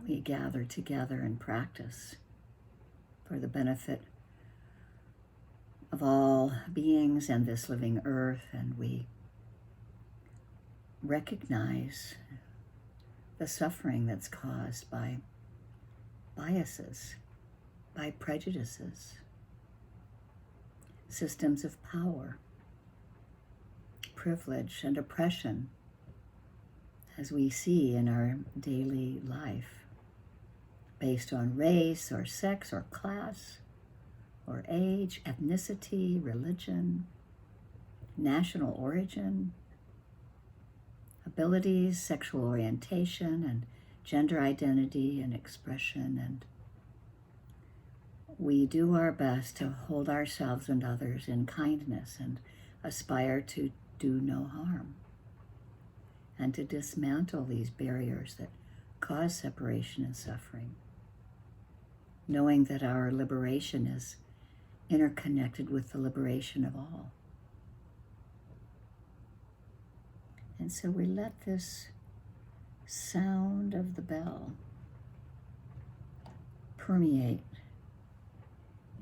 we gather together and practice for the benefit of all beings and this living earth, and we recognize the suffering that's caused by biases, by prejudices, systems of power, privilege, and oppression, as we see in our daily life, based on race or sex or class or age, ethnicity, religion, national origin, abilities, sexual orientation, and gender identity and expression. And we do our best to hold ourselves and others in kindness and aspire to do no harm, and to dismantle these barriers that cause separation and suffering, knowing that our liberation is interconnected with the liberation of all. And so we let this sound of the bell permeate.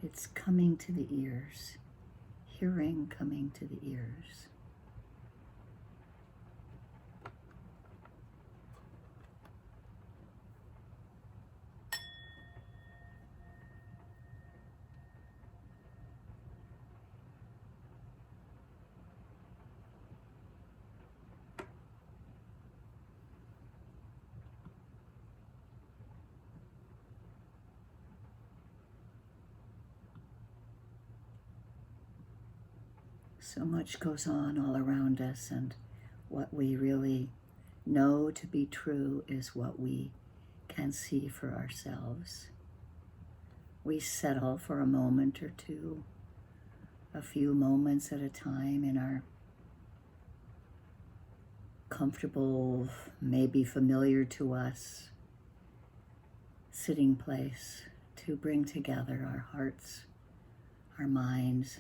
It's coming to the ears, hearing coming to the ears. So much goes on all around us, and what we really know to be true is what we can see for ourselves. We settle for a moment or two, a few moments at a time in our comfortable, maybe familiar to us, sitting place to bring together our hearts, our minds,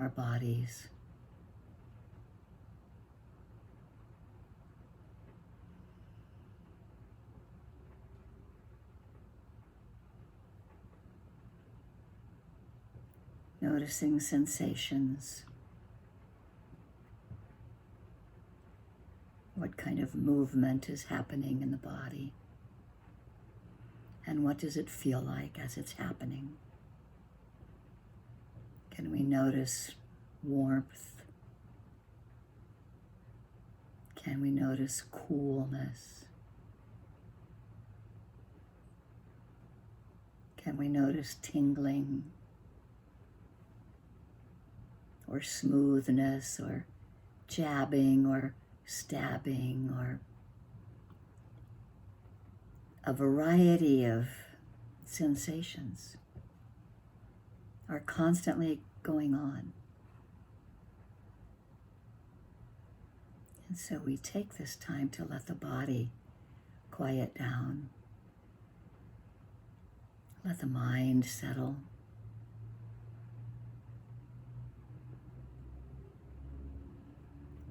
our bodies. Noticing sensations. What kind of movement is happening in the body? And what does it feel like as it's happening? Can we notice warmth? Can we notice coolness? Can we notice tingling or smoothness or jabbing or stabbing, or a variety of sensations are constantly going on. And so we take this time to let the body quiet down, let the mind settle.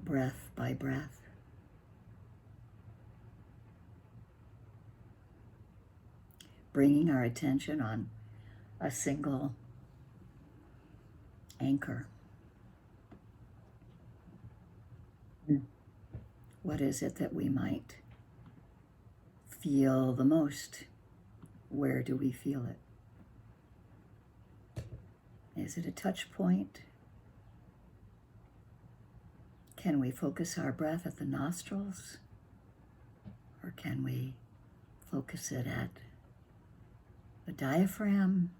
Breath by breath. Bringing our attention on a single anchor. What is it that we might feel the most? Where do we feel it? Is it a touch point? Can we focus our breath at the nostrils? Or can we focus it at the diaphragm?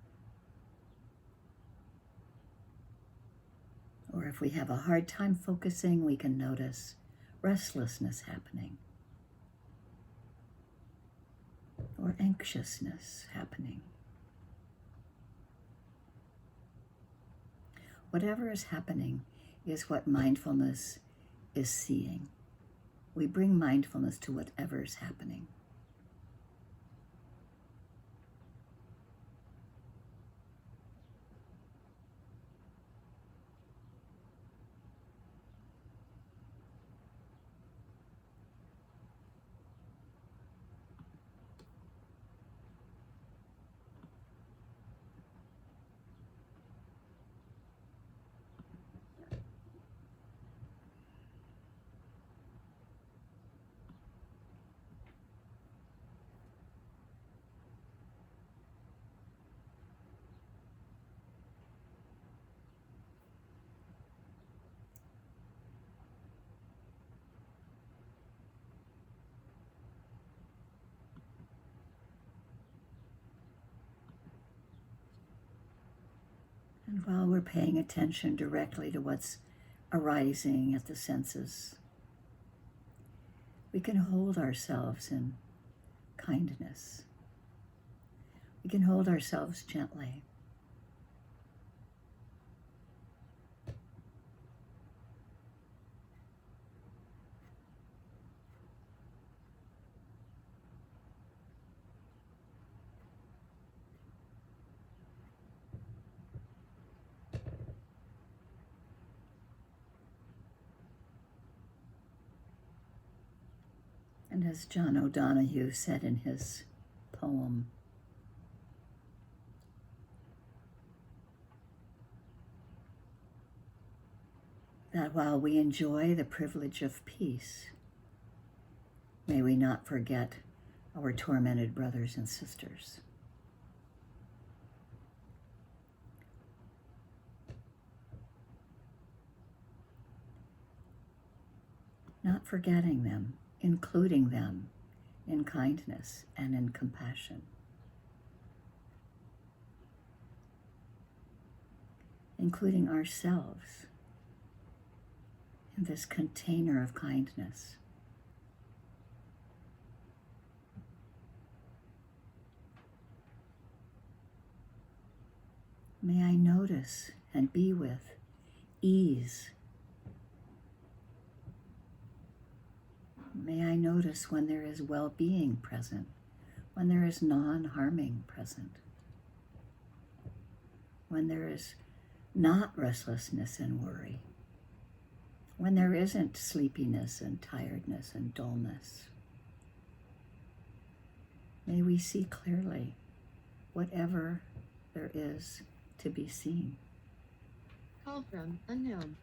Or if we have a hard time focusing, we can notice restlessness happening or anxiousness happening. Whatever is happening is what mindfulness is seeing. We bring mindfulness to whatever is happening. And while we're paying attention directly to what's arising at the senses, we can hold ourselves in kindness. We can hold ourselves gently. And as John O'Donohue said in his poem, that while we enjoy the privilege of peace, may we not forget our tormented brothers and sisters. Not forgetting them, including them in kindness and in compassion. Including ourselves in this container of kindness. May I notice and be with ease. May I notice when there is well-being present, when there is non-harming present, when there is not restlessness and worry, when there isn't sleepiness and tiredness and dullness. May we see clearly whatever there is to be seen. Call from unknown.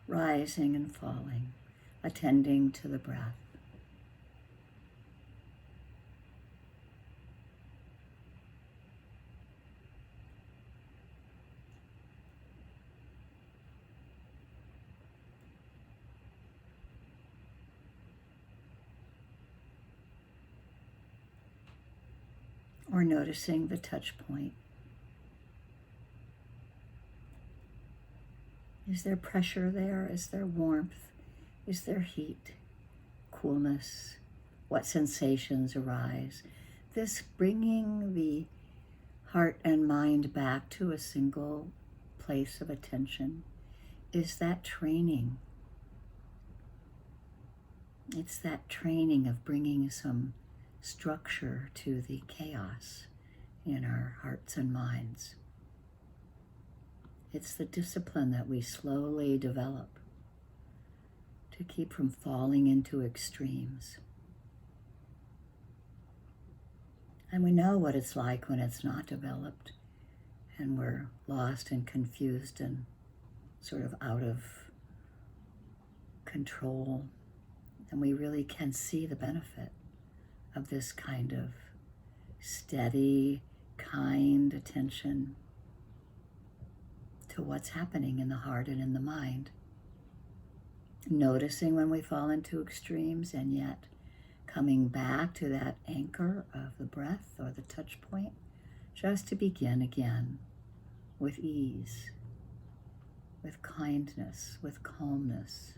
Rising and falling, attending to the breath. Or noticing the touch point. Is there pressure there? Is there warmth? Is there heat, coolness? What sensations arise? This bringing the heart and mind back to a single place of attention is that training. It's that training of bringing some structure to the chaos in our hearts and minds. It's the discipline that we slowly develop to keep from falling into extremes. And we know what it's like when it's not developed and we're lost and confused and sort of out of control. And we really can see the benefit of this kind of steady, kind attention to what's happening in the heart and in the mind. Noticing when we fall into extremes and yet coming back to that anchor of the breath or the touch point, just to begin again with ease, with kindness, with calmness.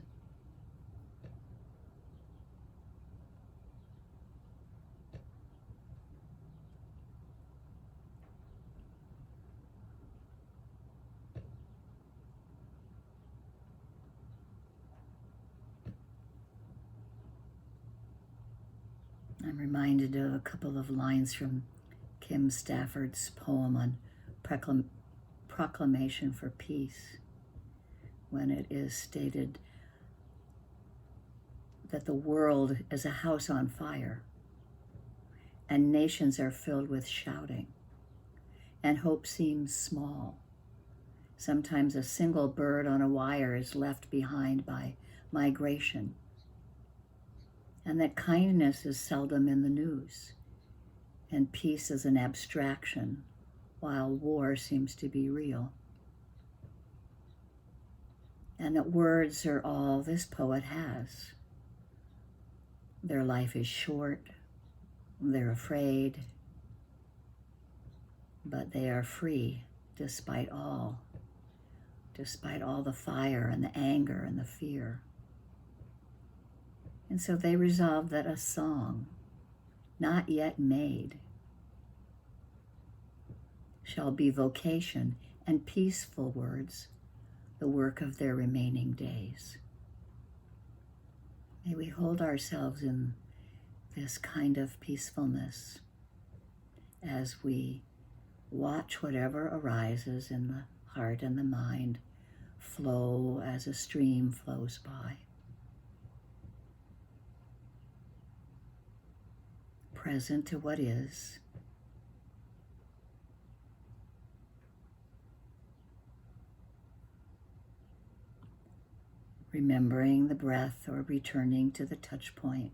I'm reminded of a couple of lines from Kim Stafford's poem on Proclamation for Peace, when it is stated that the world is a house on fire, and nations are filled with shouting, and hope seems small. Sometimes a single bird on a wire is left behind by migration, and that kindness is seldom in the news, and peace is an abstraction, while war seems to be real. And that words are all this poet has. Their life is short, they're afraid, but they are free despite all the fire and the anger and the fear. And so they resolve that a song, not yet made, shall be vocation, and peaceful words the work of their remaining days. May we hold ourselves in this kind of peacefulness as we watch whatever arises in the heart and the mind flow as a stream flows by. Present to what is. Remembering the breath or returning to the touch point.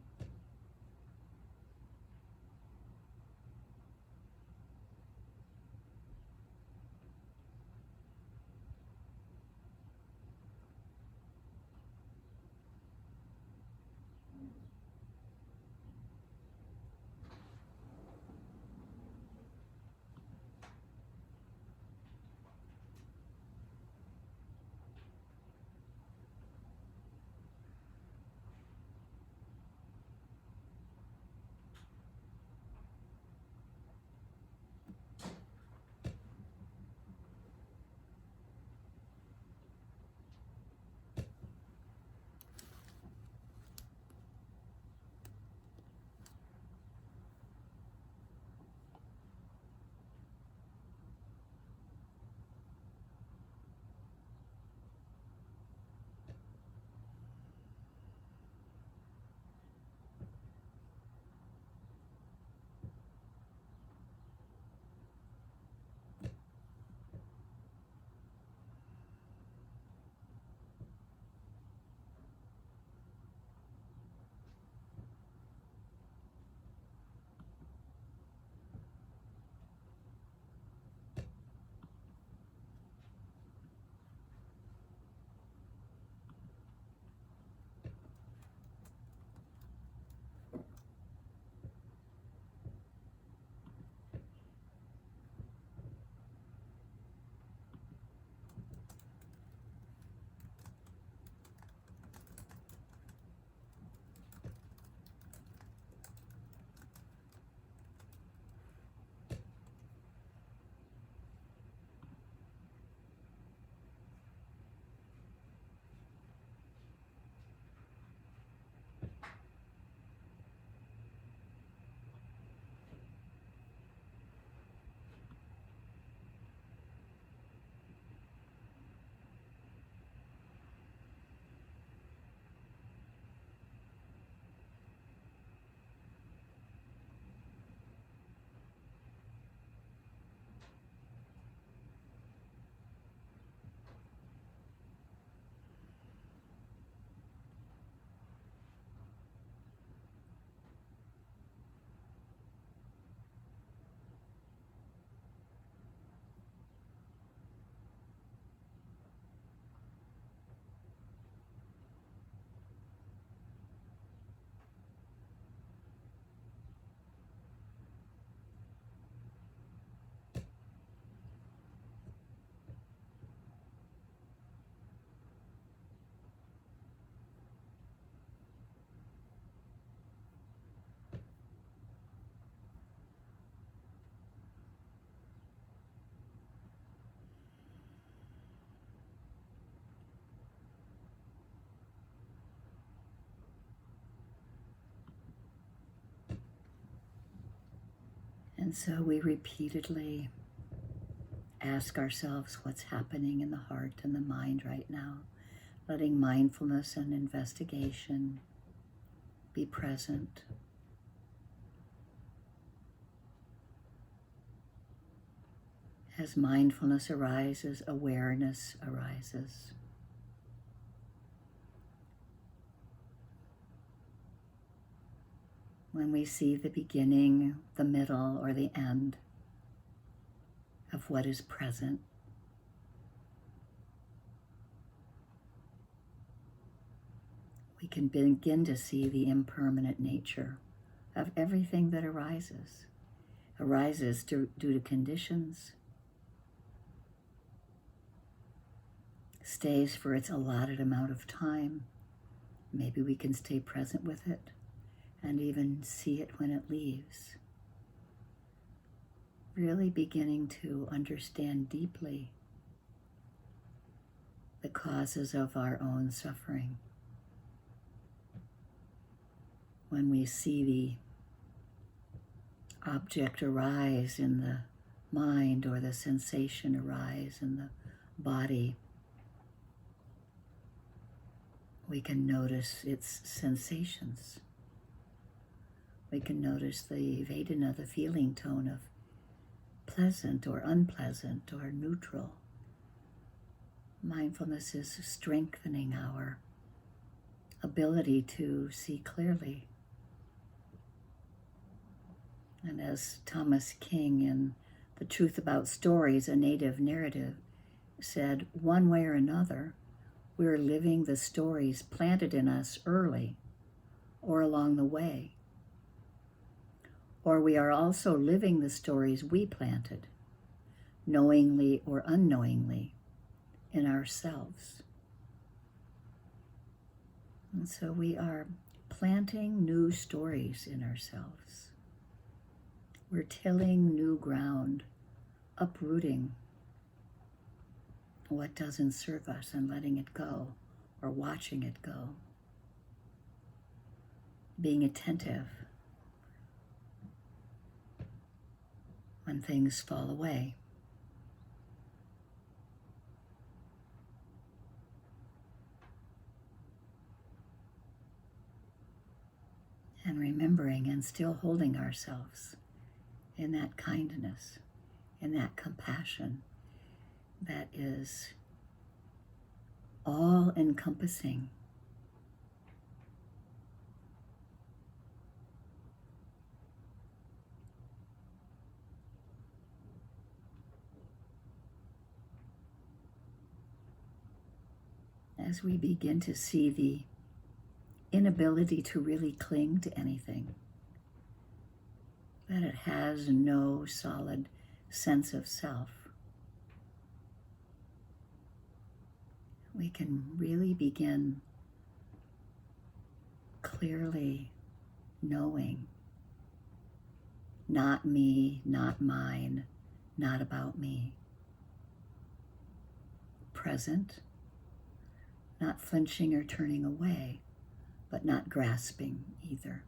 And so we repeatedly ask ourselves what's happening in the heart and the mind right now, letting mindfulness and investigation be present. As mindfulness arises, awareness arises. when we see the beginning, the middle, or the end of what is present, we can begin to see the impermanent nature of everything that arises due to conditions, stays for its allotted amount of time. Maybe we can stay present with it and even see it when it leaves. Really beginning to understand deeply the causes of our own suffering. When we see the object arise in the mind or the sensation arise in the body, we can notice its sensations. We can notice the Vedana, the feeling tone of pleasant or unpleasant or neutral. Mindfulness is strengthening our ability to see clearly. And as Thomas King in The Truth About Stories, a Native Narrative, said, one way or another, we're living the stories planted in us early or along the way. Or we are also living the stories we planted, knowingly or unknowingly, in ourselves. And so we are planting new stories in ourselves. We're tilling new ground, uprooting what doesn't serve us and letting it go, or watching it go. Being attentive when things fall away. And remembering and still holding ourselves in that kindness, in that compassion that is all-encompassing. As we begin to see the inability to really cling to anything, that it has no solid sense of self, we can really begin clearly knowing, not me, not mine, not about me. Present, not flinching or turning away, but not grasping either.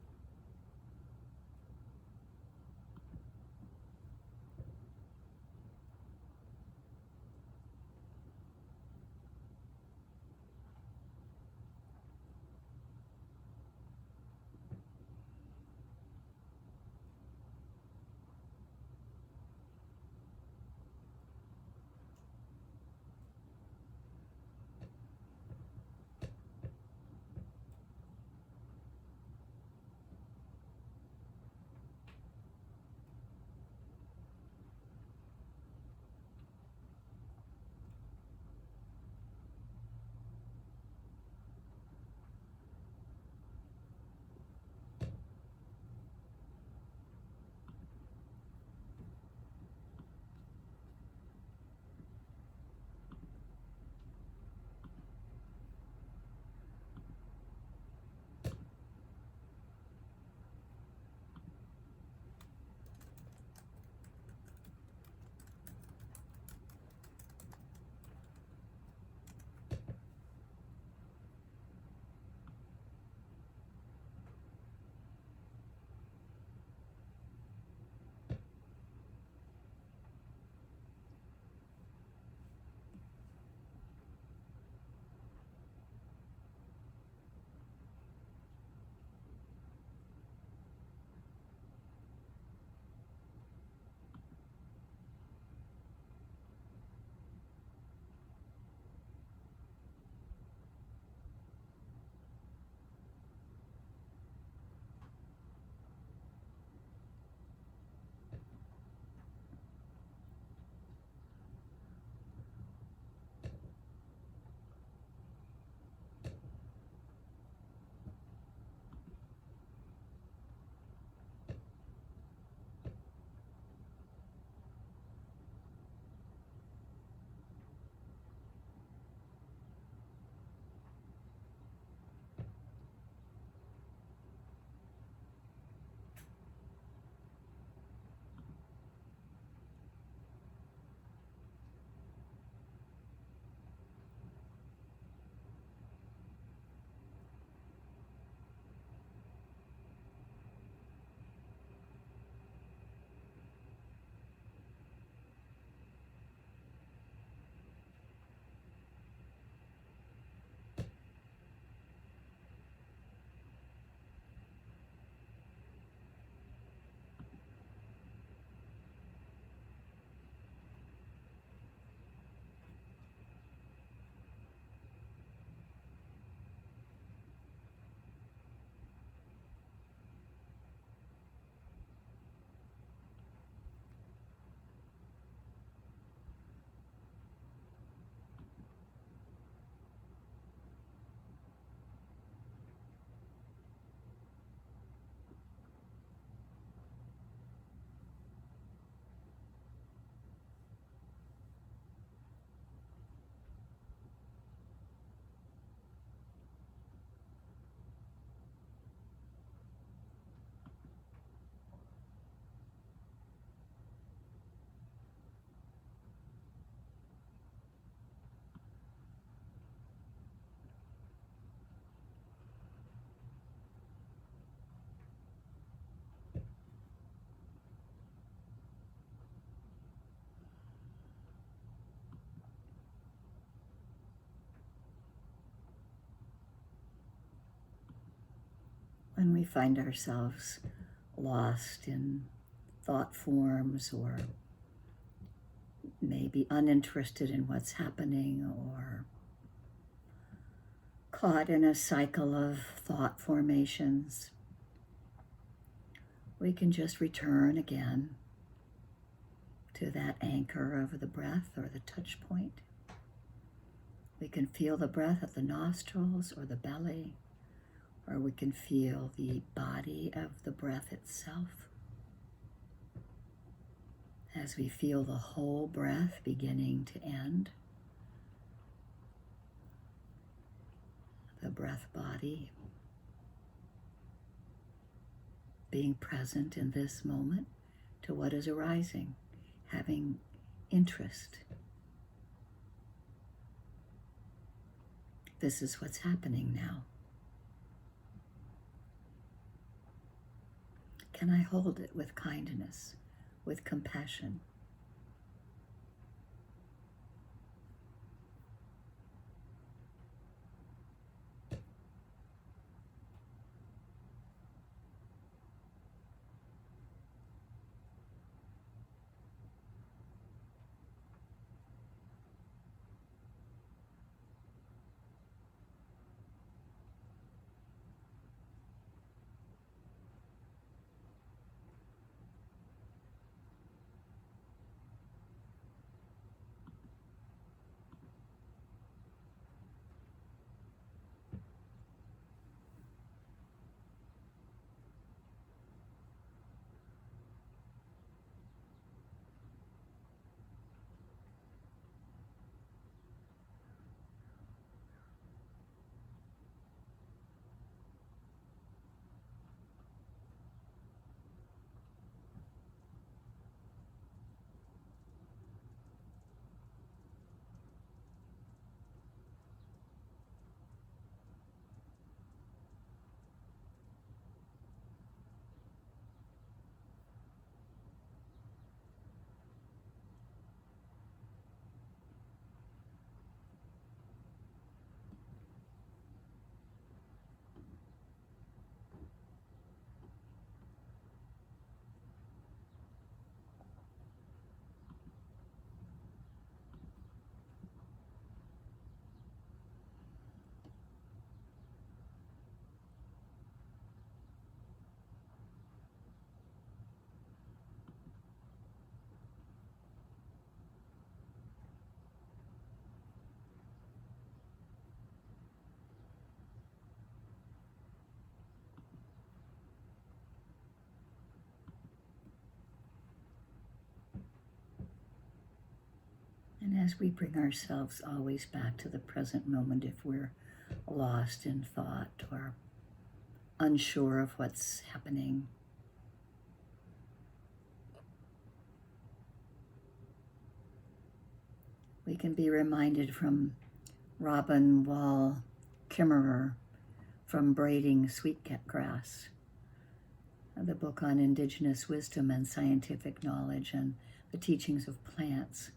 we find ourselves lost in thought forms, or maybe uninterested in what's happening, or caught in a cycle of thought formations, we can just return again to that anchor of the breath or the touch point. We can feel the breath at the nostrils or the belly, or we can feel the body of the breath itself. As we feel the whole breath beginning to end, the breath body being present in this moment to what is arising, having interest. This is what's happening now. Can I hold it with kindness, with compassion? And as we bring ourselves always back to the present moment, if we're lost in thought or unsure of what's happening, we can be reminded from Robin Wall Kimmerer from Braiding Sweetgrass, the book on indigenous wisdom and scientific knowledge and the teachings of plants.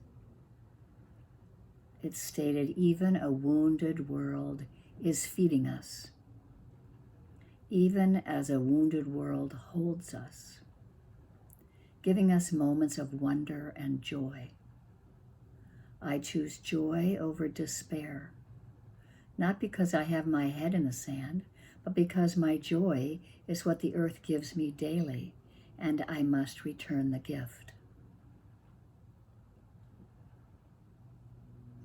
It's stated, even a wounded world is feeding us, even as a wounded world holds us, giving us moments of wonder and joy. I choose joy over despair, not because I have my head in the sand, but because my joy is what the earth gives me daily, and I must return the gift.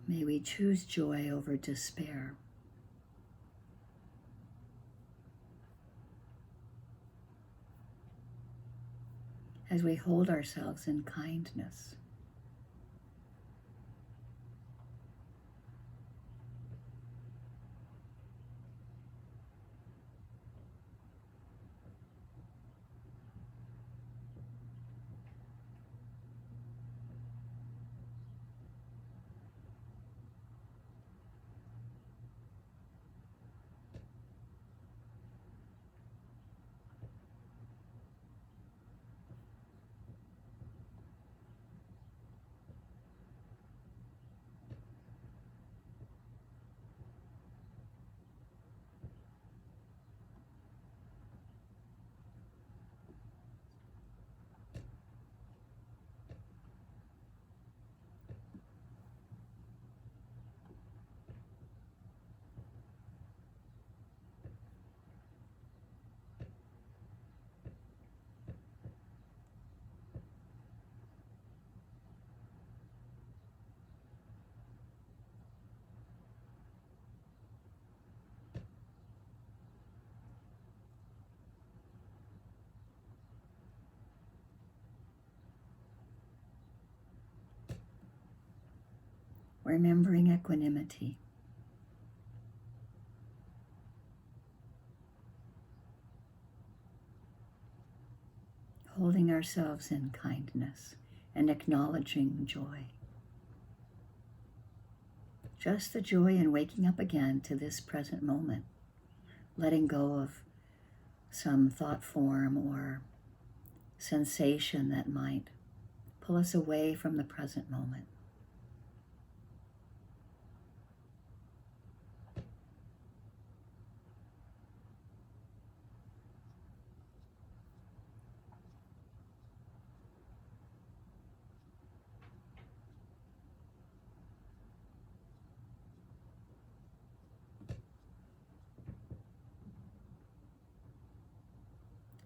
May we choose joy over despair. As we hold ourselves in kindness. remembering equanimity. Holding ourselves in kindness and acknowledging joy. Just the joy in waking up again to this present moment, letting go of some thought form or sensation that might pull us away from the present moment.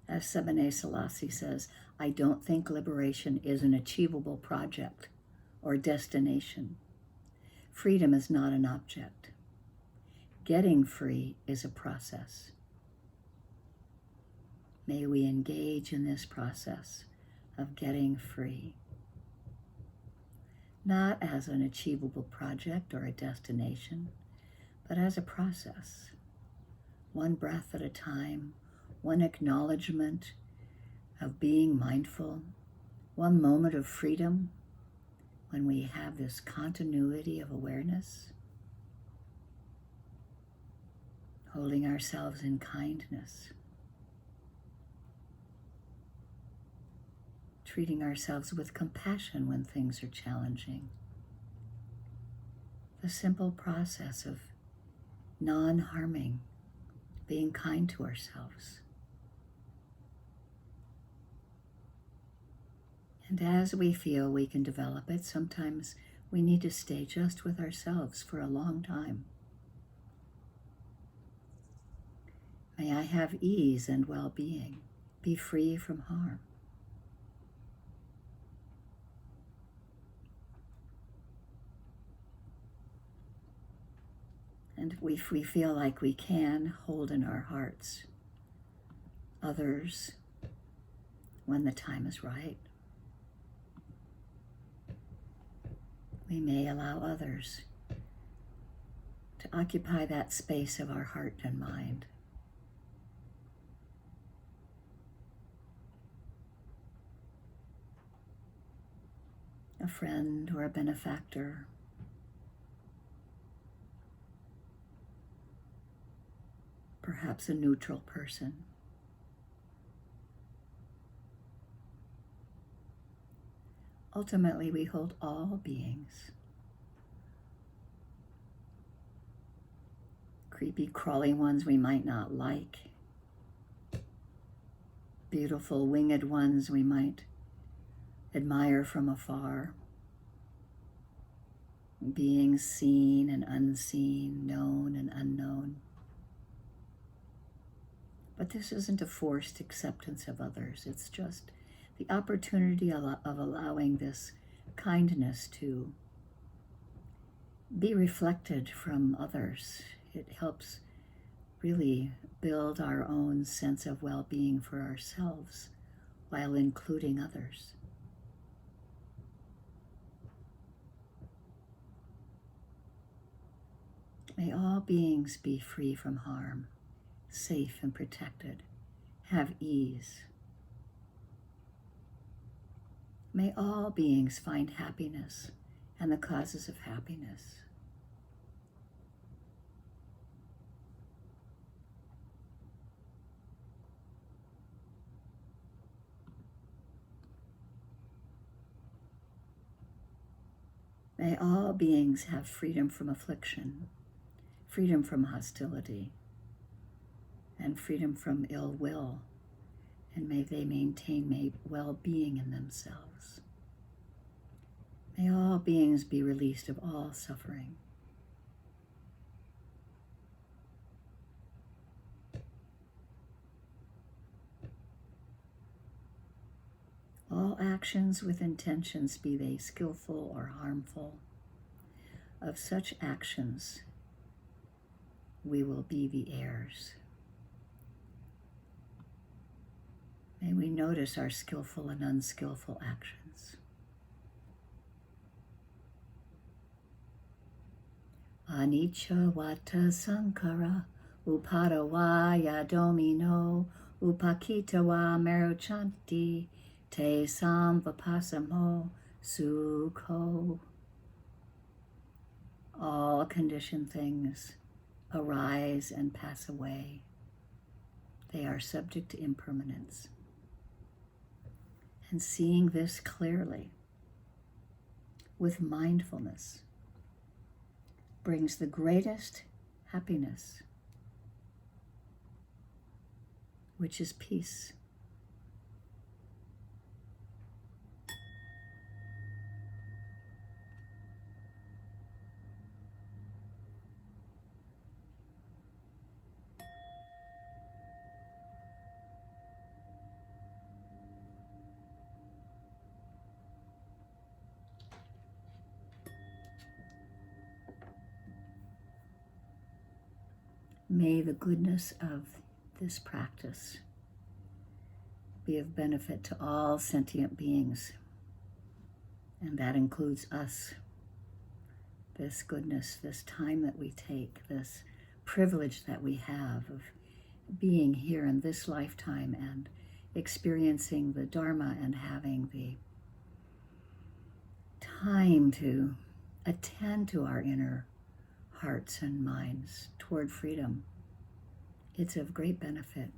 As Sebene Selassie says, I don't think liberation is an achievable project or destination. Freedom is not an object. Getting free is a process. May we engage in this process of getting free, not as an achievable project or a destination, but as a process, one breath at a time, one acknowledgement of being mindful, one moment of freedom when we have this continuity of awareness, holding ourselves in kindness, treating ourselves with compassion when things are challenging. The simple process of non-harming, being kind to ourselves. And as we feel we can develop it, sometimes we need to stay just with ourselves for a long time. May I have ease and well-being, be free from harm. And if we feel like we can, hold in our hearts others when the time is right. We may allow others to occupy that space of our heart and mind. A friend or a benefactor, perhaps a neutral person. Ultimately, we hold all beings. Creepy, crawly ones we might not like. Beautiful, winged ones we might admire from afar. Beings seen and unseen, known and unknown. But this isn't a forced acceptance of others. It's just the opportunity of allowing this kindness to be reflected from others. It helps really build our own sense of well-being for ourselves while including others. May all beings be free from harm, safe and protected, have ease. May all beings find happiness and the causes of happiness. May all beings have freedom from affliction, freedom from hostility, and freedom from ill will, and may they maintain well-being in themselves. May all beings be released of all suffering. All actions with intentions, be they skillful or harmful, of such actions we will be the heirs. May we notice our skillful and unskillful actions. Anicca Vata Sankara Upadavaya Domino Upakitawa Meruchanti Te Samvapasamo Sukho. All conditioned things arise and pass away. They are subject to impermanence. And seeing this clearly with mindfulness brings the greatest happiness, which is peace. May the goodness of this practice be of benefit to all sentient beings, and that includes us. This goodness, this time that we take, this privilege that we have of being here in this lifetime and experiencing the Dharma and having the time to attend to our inner hearts and minds toward freedom. It's of great benefit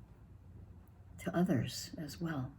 to others as well.